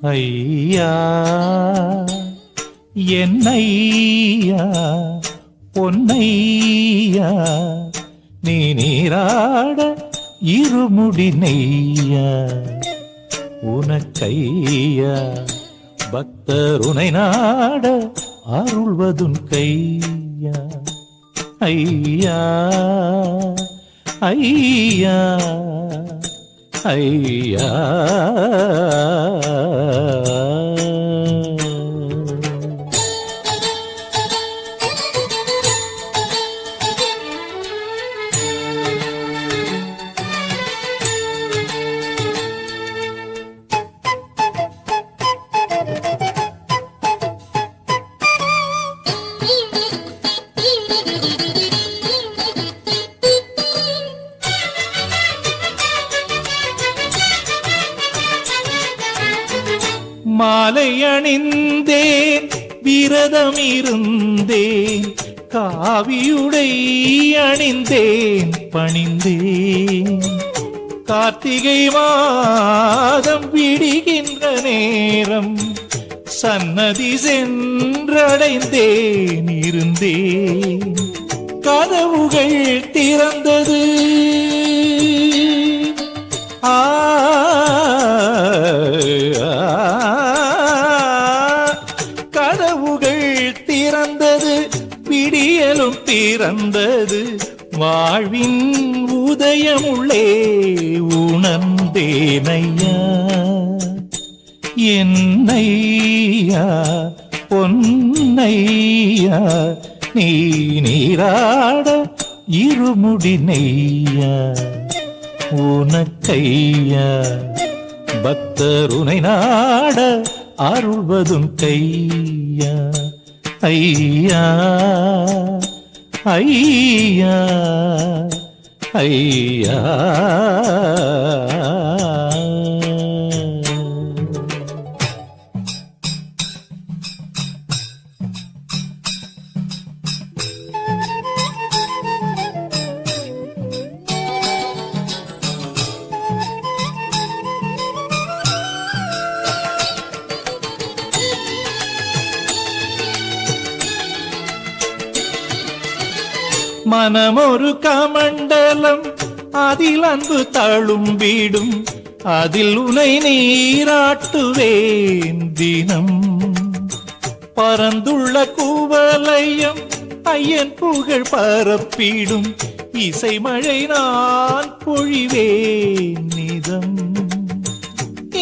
ஐயா என்னையா பொன்னையா நீ நீராட இருமுடி நெய்யா உனக்கையா பக்தர் உனை நாட அருள்வதுன் கையா ஐயா ஐயா ஐயா மாலை அணிந்தேன் விரதம் இருந்தேன் காவியுடை அணிந்தேன் பணிந்தேன் கார்த்திகை மாதம் விடுகின்ற நேரம் சன்னதி சென்றடைந்தேன் இருந்தேன் கதவுகள் திறந்தது கதவுகள் திறந்தது விடியலும் திறந்தது வாழ்வின் உதயம் உள்ளே உணர்ந்தேனையா என்னையா பொன்னையா நீ நீராட இருமுடி நெய்யா உனக்கையா பக்தர் உனை நாட அருள்வதும் கையா ஐயா ஐயா ஐயா மனமொரு கமண்டலம் அதில் அன்பு தழும்பிடும் அதில் உனை நீராட்டுவேன் தினம் பரந்துள்ள குவலயம் ஐயன் புகழ் பரப்பிடும் இசை மழை நான் பொழிவேன் நிதம்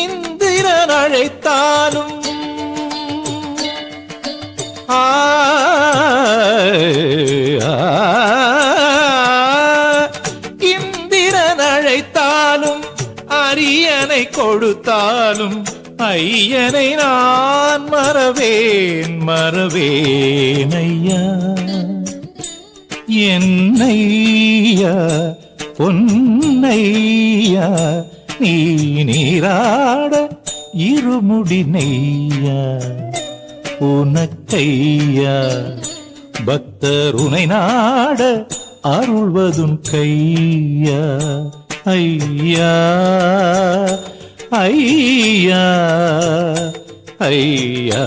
இந்திரன் அழைத்தாலும் இந்திரன் அழைத்தாலும் அரியணை கொடுத்தாலும் ஐயனை நான் மறவேன் மறவேன் ஐயா என்னையா பொன்னையா நீ நீராட இருமுடி நெய்யா உனக்கையா பக்தர் உனை நாட அருள்வதும் கையா ஐயா ஐயா ஐயா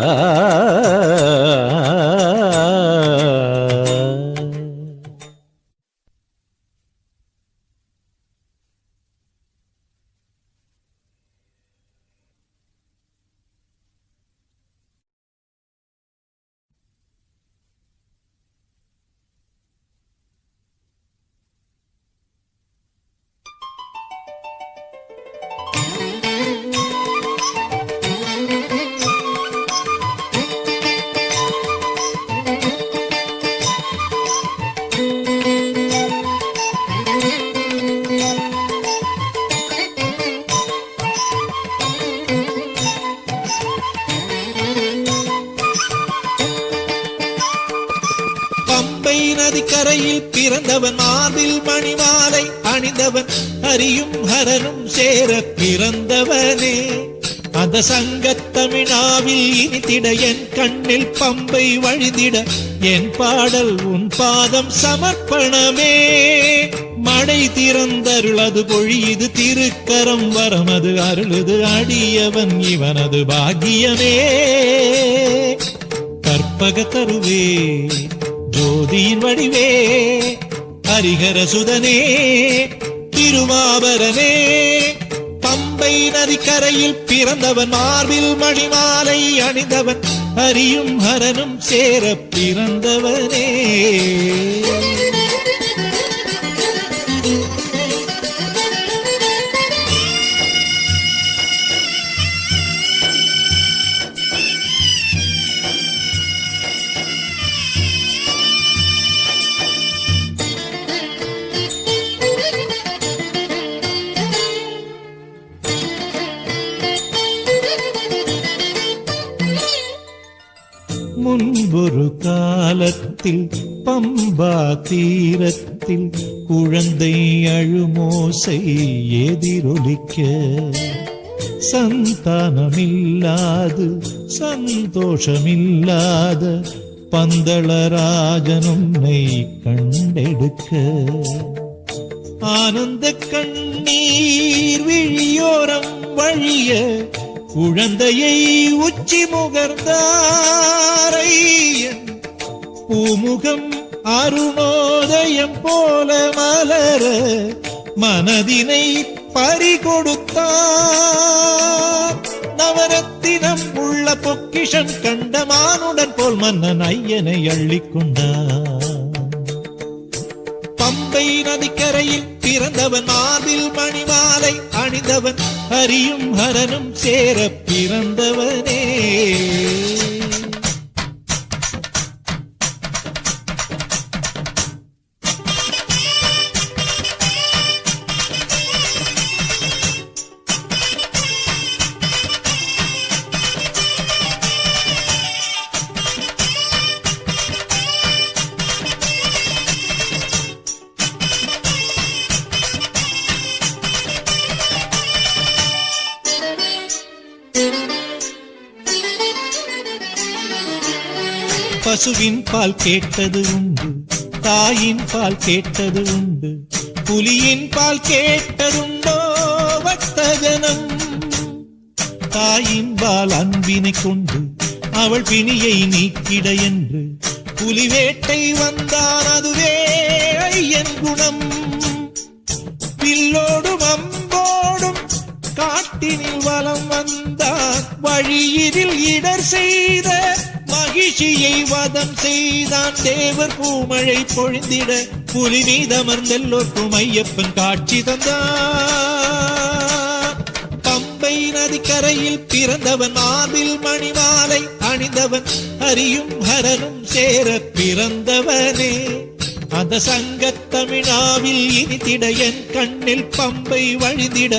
நதிக்கரையில் பிறந்தவன் மார்பில் மணிமாலை அணிந்தவன் ஹரியும் ஹரனும் சேர பிறந்தவனே அந்த சங்கத்தமிழாவில் இனித்திட என் கண்ணில் பம்பை வழிந்திட என் பாடல் உன் பாதம் சமர்ப்பணமே மடை திறந்தருளது பொழியுது திருக்கரம் வரமது அருளுது அடியவன் இவனது பாக்கியமே. கற்பக தருவே ஜோதியின் வடிவே ஹரிஹர சுதனே திருவாபரனே. பம்பை நதிக்கரையில் பிறந்தவன் மார்பில் மணிமாலை அணிந்தவன் ஹரியும் ஹரனும் சேர பிறந்தவனே. முன்பொரு காலத்தில் பம்பா தீரத்தில் குழந்தை அழுமோசை எதிரொலிக்க சந்தானமில்லாது சந்தோஷமில்லாத பந்தளராஜனுன்னை கண்டெடுக்க ஆனந்த கண்ணீர் விழியோரம் வழிய குழந்தையை உச்சி முகர்ந்தாரையன் பூமுகம் அருணோதயம் போல மலர மனதினை பறிகொடுத்தார். நவரத்தினம் உள்ள பொக்கிஷம் கண்ட மானுடன் போல் மன்னன் ஐயனை அள்ளிக்கொண்டார். பம்பை நதிக்கரையில் பிறந்தவன் மார்பில் மணிமாலை அணிந்தவன் ஹரியும் ஹரனும் சேர பிறந்தவனே. பசுவின் பால் கேட்டது உண்டு, தாயின் பால் கேட்டது உண்டு, புலியின் பால் கேட்டதுண்டோ வர்த்தகனம். தாயின் பால் அன்பினை கொண்டு அவள் பிணியை நீக்கிட என்று புலி வேட்டை வந்தான், அதுவே ஐயன் குணம். வில்லோடும் அம்போடும் காட்டினில் வலம் வந்தான், வழியினில் இடர் செய்த மகிழ்ச்சியை வதம் செய்தான். தேவர் பூமழை பொழிந்திட புலி மீதமர்ந்தெல்லோர்க்கும் ஐயப்பன் காட்சி தந்தான். பம்பை நதிக்கரையில் பிறந்தவன் மார்பில் மணிமாலை அணிந்தவன் ஹரியும் ஹரனும் சேர பிறந்தவனே. அந்த சங்கத் தமிழாவில் இனித்திட என் கண்ணில் பம்பை வழிந்திட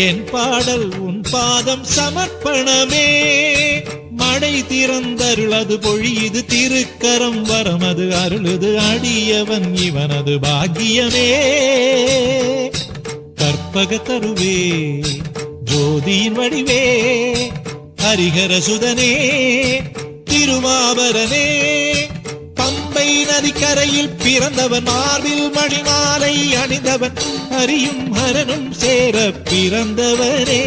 என் பாடல் உன் பாதம் சமர்ப்பணமே. மடை திறந்தருளது பொழியுது திருக்கரம் வரமது அருளுது அடியவன் இவனது பாக்கியமே. கற்பக தருவே ஜோதியின் வடிவே ஹரிஹர சுதனே திருவாபரனே. பம்பை நதிக்கரையில் பிறந்தவன் மார்பில் மணிமாலை அணிந்தவன் ஹரியும் ஹரனும் சேர பிறந்தவனே.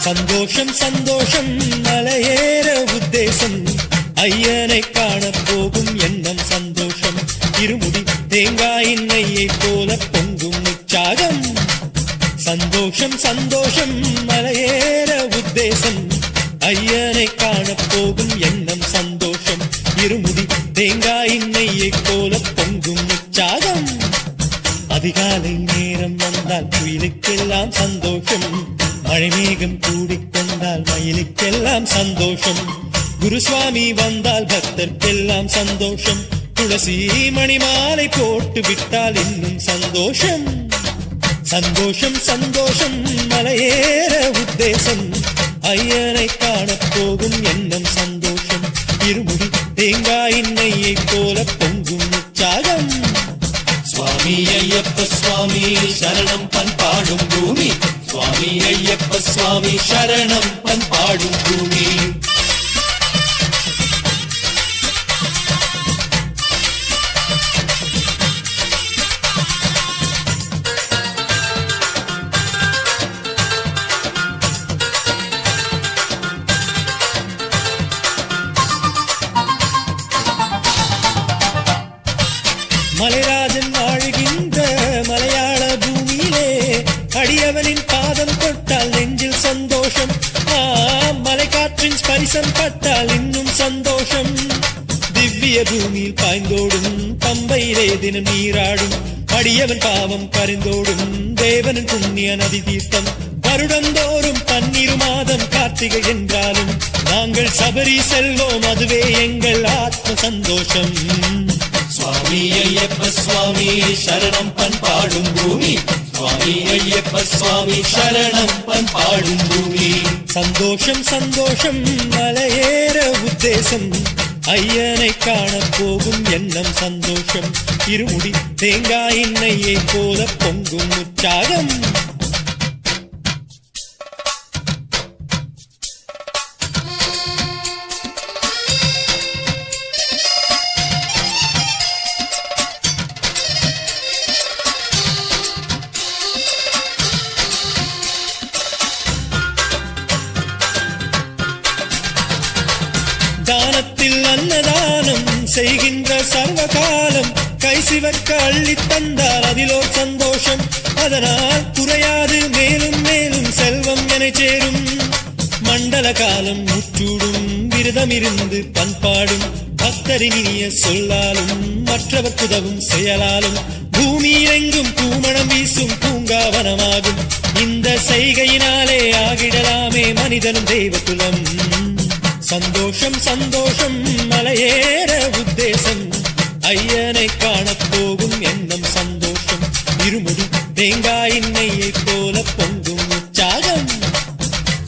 சந்தோஷம் சந்தோஷம் மலையேற உத்தேசம், ஐயனை காண போகும் எண்ணம் சந்தோஷம். இருமுடி தேங்காயின் நெய்யை போல பொங்கும் உற்சாகம். சந்தோஷம் சந்தோஷம் மலையேற உத்தேசம், ஐயனை காண போகும் எண்ணம் சந்தோஷம். இருமுடி தேங்காயின் நெய்யை போல பொங்கும் உற்சாகம். அதிகாலை நேரம் வந்தால் குயிலுக்கெல்லாம் சந்தோஷம், மழை மேகம் கூடிக்கொண்டால் மயிலுக்கெல்லாம் சந்தோஷம். குருசுவாமி வந்தால் பக்தர்க்கெல்லாம் சந்தோஷம். துளசி மணி மாலை போட்டு விட்டால் இன்னும் சந்தோஷம். சந்தோஷம் சந்தோஷம் மலையேற உத்தேசம். ஐயனை காணப்போகும் எண்ணம் சந்தோஷம். இருமுடி தேங்காயின் நெய்யை போல பொங்கும் உற்சாகம். சுவாமி ஐயப்ப சுவாமி சரணம் பண்பாடும் பூமி. சுவாமி ஐயப்ப சுவாமி சரணம் பண்பாடும் பூமி. மலைராஜன் ஆழுகின்ற மலையாள பூமியிலே அடியவனின் பாதம் தொட்டால் நெஞ்சில் சந்தோஷம். மலைக்காற்றின் ஸ்பரிசம் பட்டால் இன்னும் சந்தோஷம். திவ்ய பூமியில் பாய்ந்தோடும் பம்பையிலே தினம் நீராடும் அடியவன் பாவம் பரிந்தோடும் தேவனின் புண்ணிய நதி தீர்த்தம். வருடந்தோறும் பன்னிரு மாதம் கார்த்திகை என்றாலும் நாங்கள் சபரி செல்வோம், அதுவே எங்கள் ஆத்ம சந்தோஷம். சுவாமி ஐயப்ப சுவாமி சரணம் பண்பாடும் பூமி. சுவாமி ஐயப்ப சுவாமி சரணம் பண்பாடும் பூமி. சந்தோஷம் சந்தோஷம் மலையேற உத்தேசம். ஐயனை காணப்போகும் எண்ணம் சந்தோஷம். இருமுடி தேங்காயின் நெய்யை போல பொங்கும் உற்சாகம். தானத்தில் அன்னதானம் செய்கின்ற சர்வகாலம் கைசிவக்க அள்ளி தந்தால் அதிலோர் சந்தோஷம். அதனால் குறையாது மேலும் மேலும் செல்வம் என சேரும். மண்டல காலம் முற்றூடும் விரதமிருந்து பண்பாடும் பக்தரின் இனிய சொல்லாலும் மற்றவர் உதவும் செயலாலும் பூமி எங்கும் பூமணம் வீசும் பூங்காவனமாகும். இந்த செய்கையினாலே ஆகிடலாமே மனிதனும் தெய்வகுலம். சந்தோஷம் சந்தோஷம் மலையேற உத்தேசம். ஐயனை காணப்போகும் எண்ணம் சந்தோஷம். இருமுடி தேங்காயின் நெய்யை போல பொங்கும் உற்சாகம்.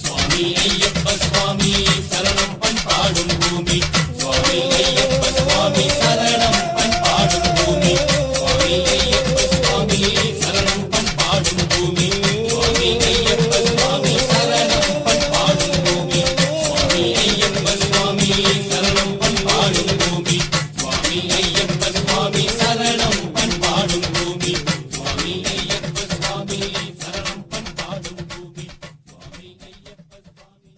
சுவாமி ஐயப்ப சுவாமி சரணம் பண்பாடும் பூமி. சுவாமி ஐயப்ப சுவாமி சரணம் பண்பாடும் பூமி. சுவாமி ஐயப்ப சுவாமி சரணம் பண்பாடும் பூமி. சுவாமி ஐயப்ப சுவாமி சரணம் பண்பாடும் பூமி. சுவாமி ஐயப்ப சுவாமி சரணம் பண்பாடும் பூமி. சுவாமி ஐயப்ப சுவாமி சரணம் பண்பாடும் பூமி. சுவாமி ஐயப்ப சுவாமி சரணம் பண்பாடும் பூமி. சுவாமி ஐயப்ப சுவாமி.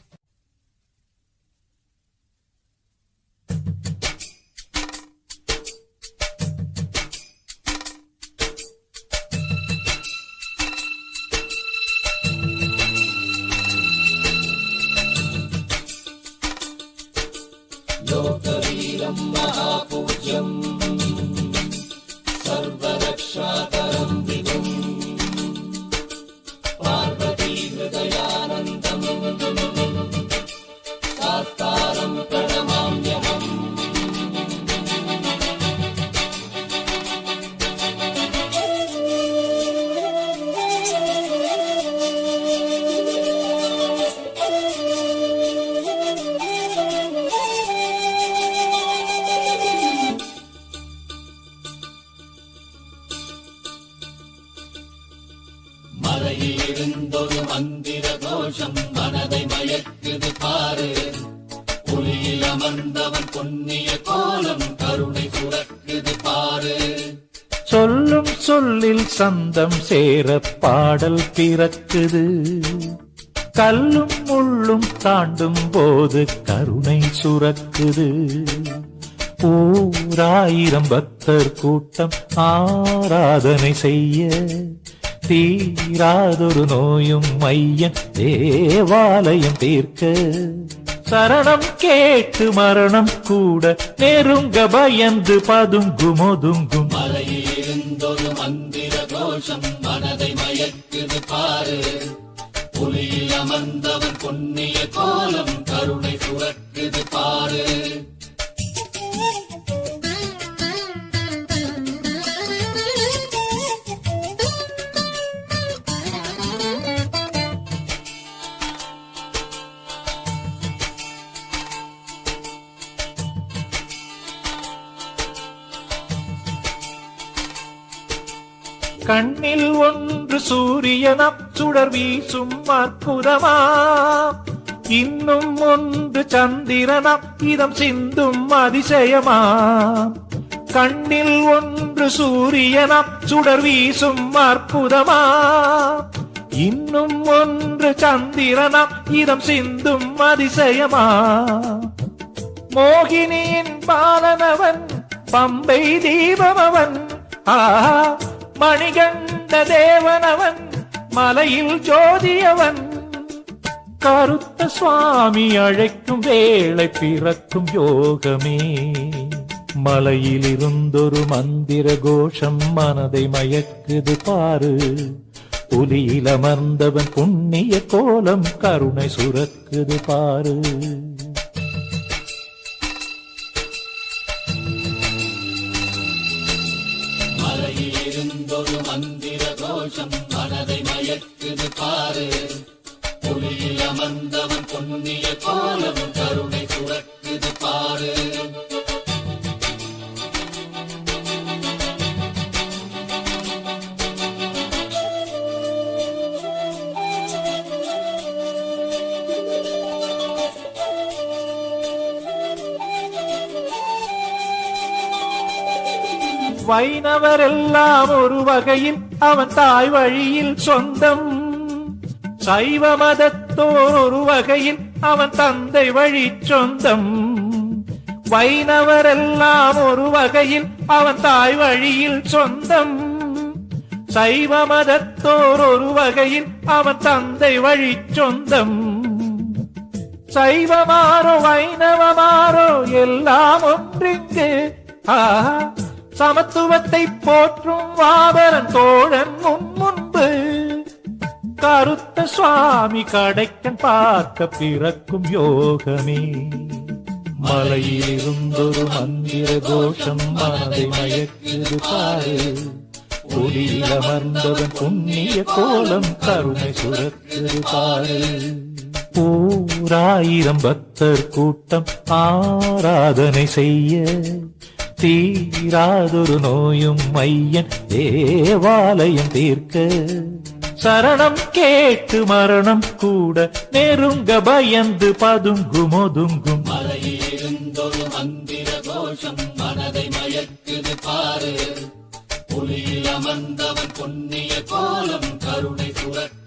लोकवीरं महापूज्यं सर्वरक्षाकरं विभुं पार्वतीहृदयानन्दं साकारं प्रणमाम्यहम्. மலையிலிருந்தொரு மந்திர கோஷம் மனதை மயக்குது பாரு. புலியில் அமர்ந்தவன் பொன்னிய கோலம் கருணை சுரக்குது பாரு. சொல்லும் சொல்லில் சந்தம் சேர பாடல் பிறக்குது. கல்லும் முள்ளும் தாண்டும் போது கருணை சுரக்குது. ஓராயிரம் பக்தர் கூட்டம் ஆராதனை செய்ய தீராதொரு நோயும் ஐயன் தேவாலயம் தீர்க்க. சரணம் கேட்டு மரணம் கூட நெருங்க பயந்து பதுங்கும் ஒதுங்கும். மலையிலிருந்தொரு மந்திர கோஷம் மனதை மயக்குது பாரு. புலியில் அமர்ந்தவன் பொன்னிய கோலம் கருணை சுரக்கு சுரக்குது பாரு. கண்ணில் ஒன்று சூரியனம் சுடர் வீசும் அற்புதமாம், இன்னும் ஒன்று சந்திரனம் இதம் சிந்தும் அதிசயமாம். கண்ணில் ஒன்று சூரியனம் சுடர் வீசும் அற்புதமாம், இன்னும் ஒன்று சந்திரனம் இதம் சிந்தும் அதிசயமாம். மோகினியின் பாலனவன் பம்பை தீபமவன், ஆஹா மணிகண்ட தேவனவன் மலையில் ஜோதியவன். கருத்த சுவாமி அழைக்கும் வேளை பிறக்கும் யோகமே, மலையில் இருந்தொரு மந்திர கோஷம் மனதை மயக்குது பாரு. புலியில் அமர்ந்தவன் புண்ணிய கோலம் கருணை சுரக்குது பாரு. மலையிலிருந்தொரு மந்திர கோஷம் மனதை மயக்குது பாரு. புலியில் அமர்ந்தவன் புண்ணிய கோலம் கருணை சுரக்குது பாரு. வைணவரெல்லாம் ஒரு வகையில் அவன் தாய் வழியில் சொந்தம், சைவ மதத்தோர் ஒரு வகையில் அவன் தந்தை வழி சொந்தம். வைணவரெல்லாம் ஒரு வகையில் அவன் தாய் வழியில் சொந்தம், சைவ மதத்தோர் ஒரு வகையில் அவன் தந்தை வழி சொந்தம். சைவமாரோ வைணவமாரோ எல்லாம் ஒன்றிங்கு, சமத்துவத்தை போற்றும் வாபரன் தோழன் முன்பு. கருத்த சுவாமி கடைக்கன் பார்க்க பிறக்கும் யோகமே, மலையில் இருந்தொரு மந்திர கோஷம் மனதை மயக்குது பாரு. புலியில் அமர்ந்தவன் புண்ணிய கோலம் கருணை சுரக்குது பாரு. ஓராயிரம் பக்தர் கூட்டம் ஆராதனை செய்ய, தீராதொரு நோயும் மையன் தேவாலயம் தீர்க்க. சரணம் கேட்டு மரணம் கூட நெருங்க பயந்து பதுங்கும் ஒதுங்கும். மலையிலிருந்தொரு மந்திர கோஷம் மனதை மயக்குது பாரு. புலியில் அமர்ந்தவன் புண்ணிய கோலம் கருணை சுரக்குது